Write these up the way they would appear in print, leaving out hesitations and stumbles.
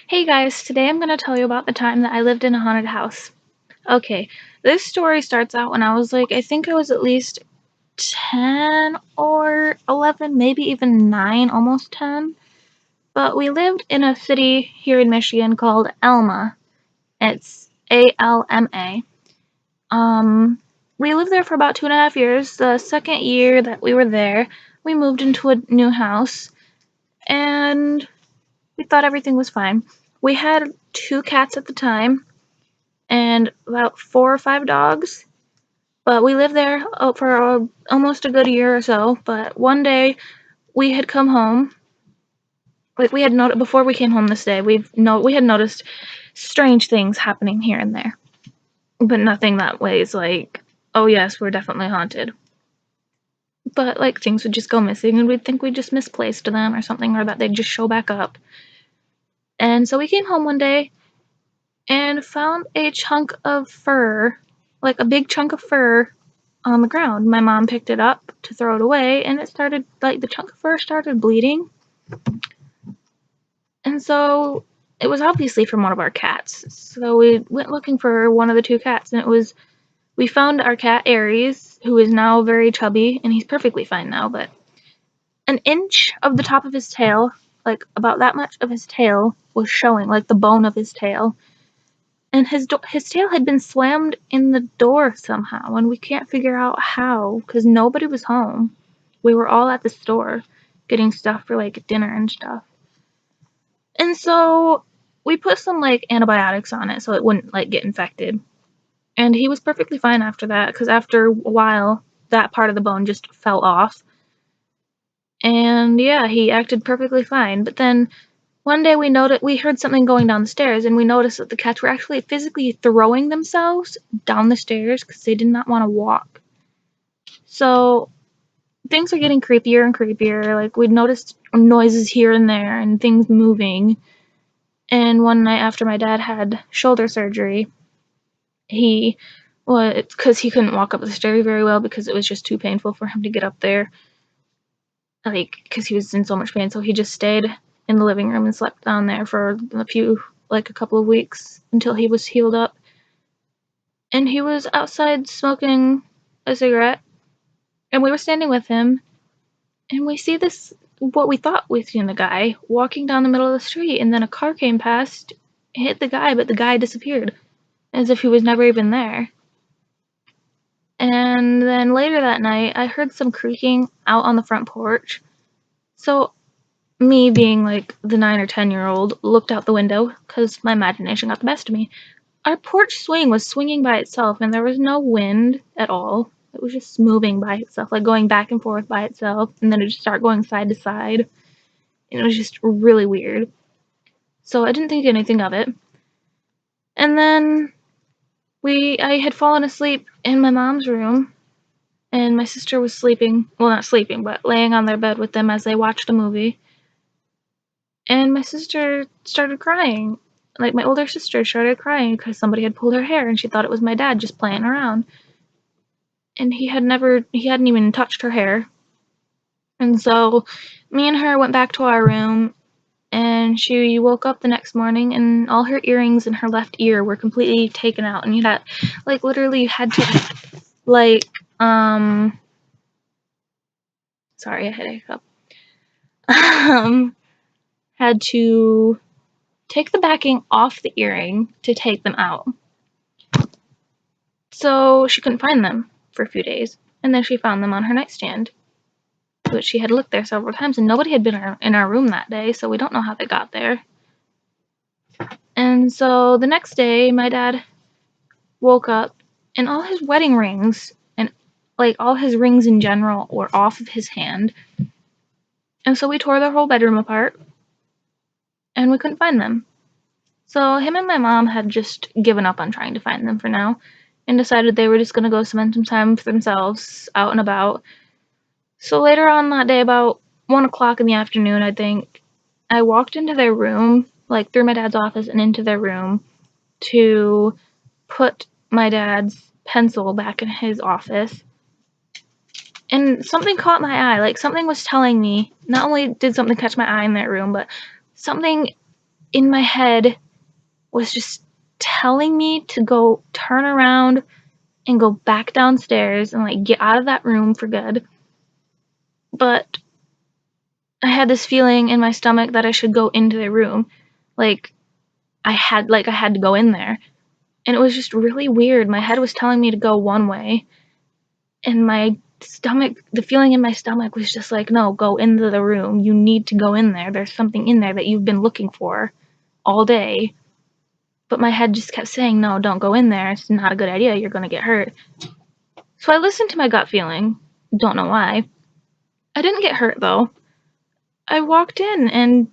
Hey guys, today I'm going to tell you about the time that I lived in a haunted house. Okay, this story starts out when I was I think I was at least 10 or 11, maybe even 9, almost 10. But we lived in a city here in Michigan called Alma. It's Alma. We lived there for about 2.5 years. The second year that we were there, we moved into a new house and we thought everything was fine. We had 2 cats at the time and about 4 or 5 dogs. But we lived there for almost a good year or so. But one day we had come home. We had noticed before we came home this day. We had noticed strange things happening here and there, but nothing that was oh yes, we're definitely haunted. But things would just go missing, and we'd think we just misplaced them or something, or that they'd just show back up. And so we came home one day and found a chunk of fur, like a big chunk of fur on the ground. My mom picked it up to throw it away, and it started, the chunk of fur started bleeding. And so it was obviously from one of our cats. So we went looking for one of the 2 cats, and we found our cat Aries, who is now very chubby, and he's perfectly fine now, but an inch of the top of his tail, about that much of his tail, was showing, the bone of his tail. And his tail had been slammed in the door somehow, and we can't figure out how, because nobody was home. We were all at the store getting stuff for dinner and stuff. And so we put some antibiotics on it so it wouldn't get infected. And he was perfectly fine after that, because after a while that part of the bone just fell off. And yeah, he acted perfectly fine. But then one day we heard something going down the stairs, and we noticed that the cats were actually physically throwing themselves down the stairs because they did not want to walk. So things are getting creepier and creepier. We'd noticed noises here and there and things moving. And one night after my dad had shoulder surgery, because he couldn't walk up the stairs very well because it was just too painful for him to get up there. Because he was in so much pain, so he just stayed in the living room and slept down there for a couple of weeks until he was healed up. And he was outside smoking a cigarette, and we were standing with him, and we see what we thought we seen the guy walking down the middle of the street, and then a car came past, hit the guy, but the guy disappeared, as if he was never even there. And then later that night, I heard some creaking out on the front porch. So me, being the 9 or 10-year-old, looked out the window because my imagination got the best of me. Our porch swing was swinging by itself, and there was no wind at all. It was just moving by itself, going back and forth by itself, and then it just started going side to side. And it was just really weird. So I didn't think anything of it. And then I had fallen asleep in my mom's room, and my sister was sleeping, well, not sleeping, but laying on their bed with them as they watched a movie. And my sister started crying. My older sister started crying because somebody had pulled her hair, and she thought it was my dad just playing around. And he hadn't even touched her hair. And so me and her went back to our room, and she woke up the next morning, and all her earrings in her left ear were completely taken out, and literally you had to sorry, I had a hiccup. Had to take the backing off the earring to take them out. So she couldn't find them for a few days, and then she found them on her nightstand. But she had looked there several times, and nobody had been in our room that day, so we don't know how they got there. And so the next day, my dad woke up, and all his wedding rings, and all his rings in general, were off of his hand. And so we tore their whole bedroom apart, and we couldn't find them. So him and my mom had just given up on trying to find them for now, and decided they were just going to go spend some time for themselves, out and about. So later on that day, about 1 o'clock in the afternoon, I think, I walked into their room, through my dad's office and into their room, to put my dad's pencil back in his office. And something caught my eye. Something was telling me, not only did something catch my eye in that room, but something in my head was just telling me to go turn around and go back downstairs and like get out of that room for good. But I had this feeling in my stomach that I should go into the room. Like I had to go in there. And it was just really weird. My head was telling me to go one way, and my stomach, the feeling in my stomach was just like, no, go into the room. You need to go in there. There's something in there that you've been looking for all day. But my head just kept saying, no, don't go in there. It's not a good idea. You're going to get hurt. So I listened to my gut feeling. Don't know why. I didn't get hurt, though. I walked in, and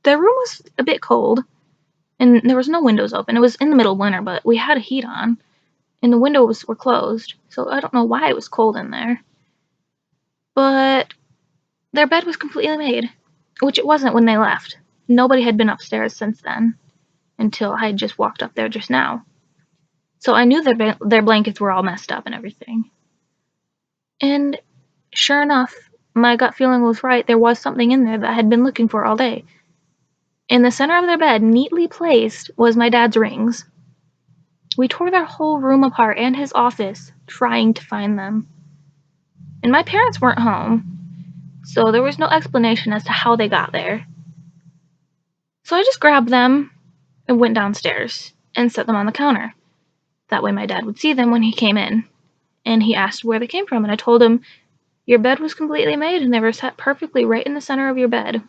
the room was a bit cold, and there was no windows open. It was in the middle of winter, but we had a heat on, and the windows were closed. So I don't know why it was cold in there. But their bed was completely made, which it wasn't when they left. Nobody had been upstairs since then, until I had just walked up there just now. So I knew their blankets were all messed up and everything. And sure enough, my gut feeling was right. There was something in there that I had been looking for all day. In the center of their bed, neatly placed, was my dad's rings. We tore their whole room apart and his office, trying to find them. And my parents weren't home, so there was no explanation as to how they got there. So I just grabbed them and went downstairs and set them on the counter. That way my dad would see them when he came in. And he asked where they came from, and I told him, your bed was completely made and they were set perfectly right in the center of your bed.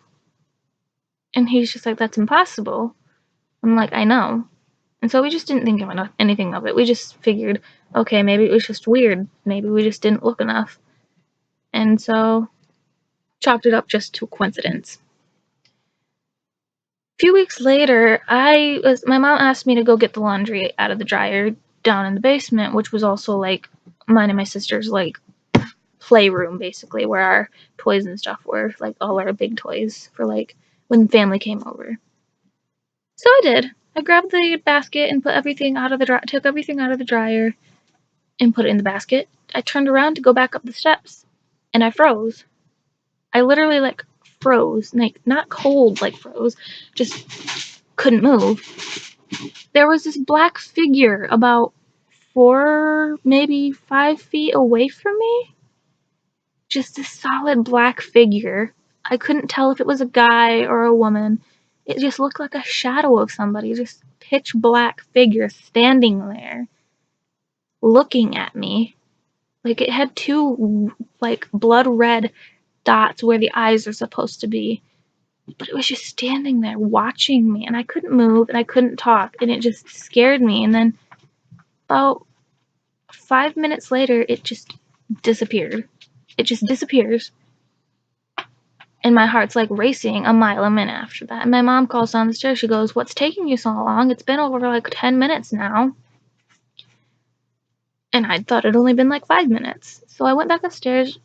And he's just like, that's impossible. I'm like, I know. And so we just didn't think of anything of it. We just figured, okay, maybe it was just weird. Maybe we just didn't look enough. And so chalked it up just to a coincidence. A few weeks later, my mom asked me to go get the laundry out of the dryer down in the basement, which was also like mine and my sister's like playroom, basically, where our toys and stuff were, like all our big toys for like when family came over. So I did. I grabbed the basket and put everything out of the took everything out of the dryer and put it in the basket. I turned around to go back up the steps, and I froze. I literally like froze, like not cold, like froze, just couldn't move. There was this black figure about 4, maybe 5 feet away from me. Just a solid black figure. I couldn't tell if it was a guy or a woman. It just looked like a shadow of somebody, just pitch black figure standing there, looking at me. Like it had 2 like blood red dots where the eyes are supposed to be. But it was just standing there watching me, and I couldn't move and I couldn't talk, and it just scared me. And then about 5 minutes later, it just disappeared. It just disappears. And my heart's like racing a mile a minute after that. And my mom calls down the stairs. She goes, what's taking you so long? It's been over like 10 minutes now. And I thought it'd only been like 5 minutes. So I went back upstairs,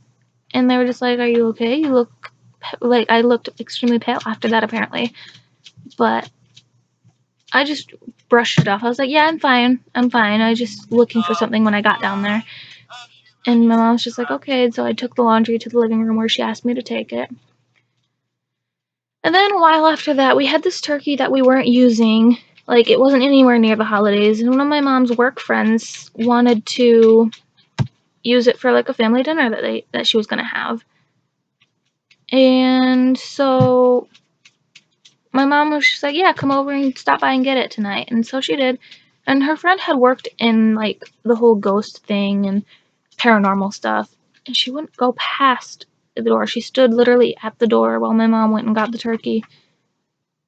and they were just like, are you okay? You look like, I looked extremely pale after that, apparently. But I just brushed it off. I was like, yeah, I'm fine. I'm fine. I was just looking for something when I got down there. And my mom was just like, okay. So I took the laundry to the living room where she asked me to take it. And then a while after that, we had this turkey that we weren't using. Like, it wasn't anywhere near the holidays. And one of my mom's work friends wanted to use it for, like, a family dinner that she was going to have. And so my mom was just like, yeah, come over and stop by and get it tonight. And so she did. And her friend had worked in, like, the whole ghost thing and paranormal stuff. And she wouldn't go past the door. She stood literally at the door while my mom went and got the turkey.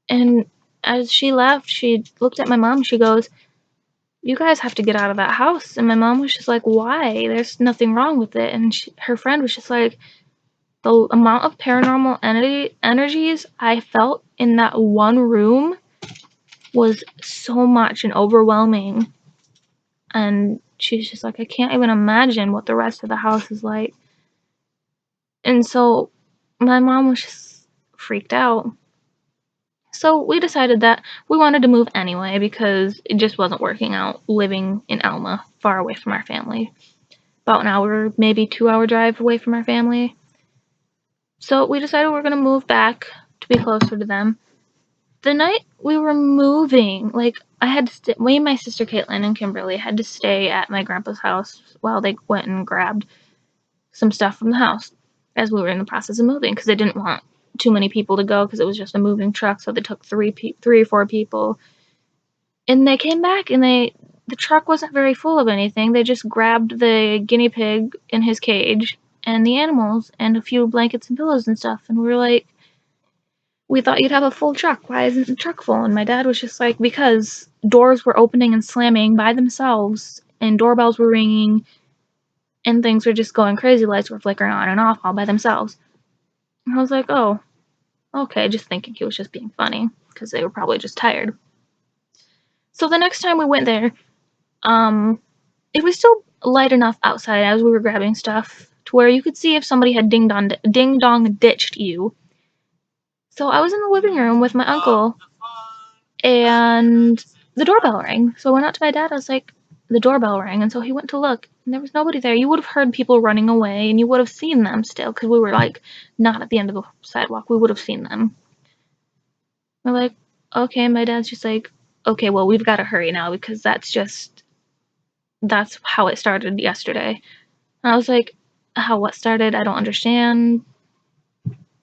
And as she left, she looked at my mom. She goes, you guys have to get out of that house. And my mom was just like, why? There's nothing wrong with it. And her friend was just like, the amount of paranormal energies I felt in that one room was so much and overwhelming. And she's just like, I can't even imagine what the rest of the house is like. And so my mom was just freaked out. So we decided that we wanted to move anyway because it just wasn't working out living in Alma, far away from our family. About an hour, maybe 2-hour drive away from our family. So we decided we're going to move back to be closer to them. The night we were moving, like, I had to me and my sister Caitlin and Kimberly had to stay at my grandpa's house while they went and grabbed some stuff from the house as we were in the process of moving, because they didn't want too many people to go because it was just a moving truck, so they took three or four people. And they came back and the truck wasn't very full of anything. They just grabbed the guinea pig in his cage and the animals and a few blankets and pillows and stuff. And we were like, we thought you'd have a full truck. Why isn't the truck full? And my dad was just like, because doors were opening and slamming by themselves and doorbells were ringing and things were just going crazy. Lights were flickering on and off all by themselves. And I was like, oh, okay, just thinking he was just being funny because they were probably just tired. So the next time we went there, it was still light enough outside as we were grabbing stuff to where you could see if somebody had ding dong ditched you. So I was in the living room with my uncle, and the doorbell rang. So I went out to my dad. I was like, the doorbell rang, and so he went to look, and there was nobody there. You would have heard people running away, and you would have seen them still, because we were like not at the end of the sidewalk. We would have seen them. We're like, okay. My dad's just like, okay, well, we've got to hurry now because that's how it started yesterday. And I was like, what started? I don't understand.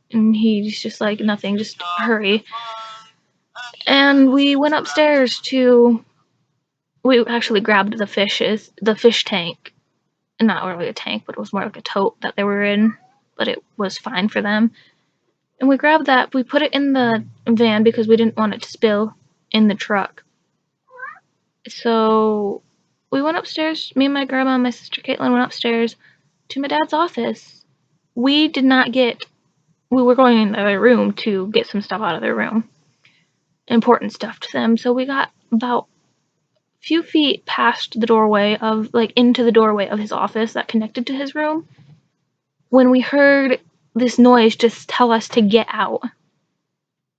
And he's just like, nothing, just hurry. And we went upstairs we actually grabbed the fish tank. Not really a tank, but it was more like a tote that they were in, but it was fine for them. And we grabbed that, we put it in the van because we didn't want it to spill in the truck. So we went upstairs, me and my grandma and my sister Caitlin went upstairs to my dad's office. We were going in the other room to get some stuff out of their room. Important stuff to them. So we got about a few feet past the doorway into the doorway of his office that connected to his room, when we heard this noise just tell us to get out.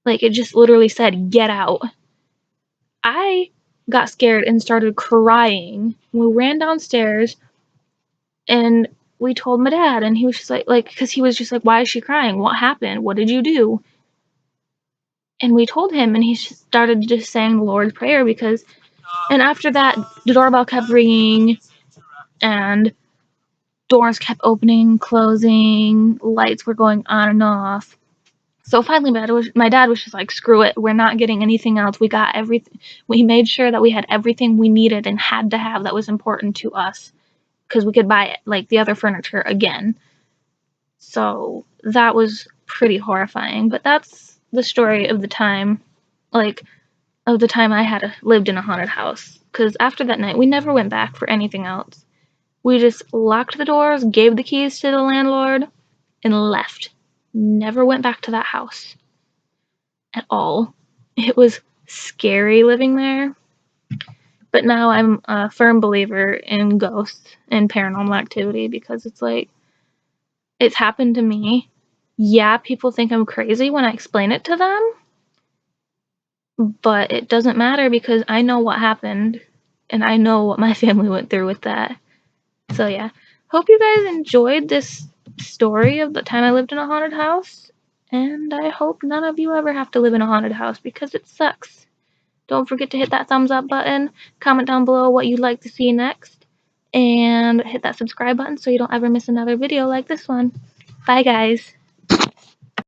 Like, it just literally said, get out. I got scared and started crying. We ran downstairs and we told my dad, and he was just like, because he was just like, why is she crying? What happened? What did you do? And we told him, and he started just saying the Lord's Prayer and after that, the doorbell kept ringing, and doors kept opening, closing, lights were going on and off. So finally, my dad was just like, screw it, we're not getting anything else. We got everything. We made sure that we had everything we needed and had to have that was important to us, because we could buy it, like the other furniture again. So that was pretty horrifying, but that's the story of the time, of the time I lived in a haunted house. Because after that night, we never went back for anything else. We just locked the doors, gave the keys to the landlord, and left. Never went back to that house at all. It was scary living there. But now I'm a firm believer in ghosts and paranormal activity, because it's like, it's happened to me. Yeah, people think I'm crazy when I explain it to them, but it doesn't matter because I know what happened and I know what my family went through with that. So yeah, hope you guys enjoyed this story of the time I lived in a haunted house, and I hope none of you ever have to live in a haunted house because it sucks. Don't forget to hit that thumbs up button, comment down below what you'd like to see next, and hit that subscribe button so you don't ever miss another video like this one. Bye guys!